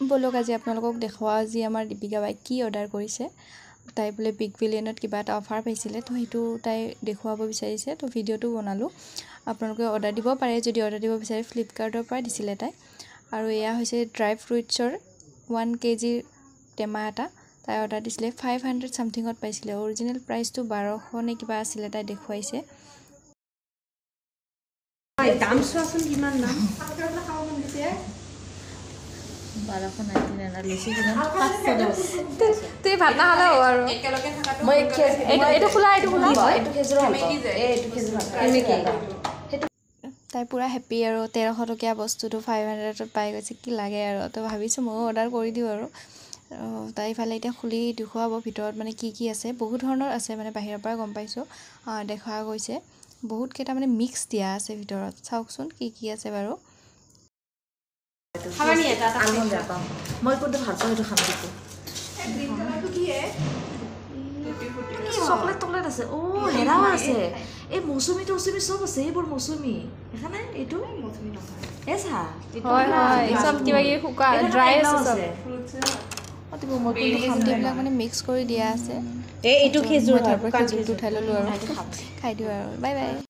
বলক আজি আপোনালোকক দেখুৱা আজি আমাৰ দীপিকা বাই কি অৰ্ডাৰ কৰিছে তাই বোলে বিগ বিলিয়নত কিবা এটা অফাৰ পাইছিলে তো সেইটো তাই দেখুৱাব বিচাৰিছে তো ভিডিঅ'টো বনালোঁ আপোনালোকে অৰ্ডাৰ দিব পাৰে যদি অৰ্ডাৰ দিব বিচাৰে ফ্লিপকাৰ্টৰ পৰা দিছিলে তাই আৰু এয়া হৈছে ড্ৰাই ফ্ৰুটছৰ 1 kg টেমা এটা তাই অৰ্ডাৰ দিছিলে 500 সামথিংত পাইছিলে অৰিজিনেল প্ৰাইচটো 1200 নে কিবা আছিলে তাই দেখুৱাইছে দাম চোৱাচোন কিমান দাম 1299 লিখি কিনে 510 তুই ভাত নাখালে হ'ব আৰু একেলগে থাকাটো মই এইটো খোলা এইটো খেজুৰ ভাল পাওঁ এইটো খেজুৰ ভাল পাওঁ তাই পুৰা হেপী আৰু 1300 টকীয়া বস্তুটো 500ত পাই গৈছে কি লাগে আৰু তো ভাবিছোঁ ময়ো অৰ্ডাৰ কৰি দিওঁ আৰু তাই ফালে এতিয়া খুলি দেখুৱাব ভিতৰত মানে কি কি আছে বহুত ধৰণৰ আছে মানে বাহিৰৰ পৰা গম পাইছোঁ দেখা গৈছে বহুত কেইটা মানে মিক্স দিয়া আছে ভিতৰত চাওকচোন কি কি আছে বাৰু খাবানি এটা আলমণ্ড পাম মই কোনটো ভাল পাওঁ সেইটো খাম কিন্তু গ্ৰীন কালাৰটো কি হে চকলেট টকলেট আছে ও হেৰাও আছে এই মৌচুমী চব আছে এইবোৰ মৌচুমী এখানে এইটো মৌচুমী নহয় এছা হয় হয় সব কিবা কি শুকা ড্ৰাই আছে সব ফ্ৰুটছ অতিব মই কোনটো খাম এইবিলাক মানে মিক্স কৰি দিয়া আছে এইটো খেজুৰ খেজুৰটো উঠাই ল'লোঁ আৰু খাই দিওঁ আৰু বাই বাই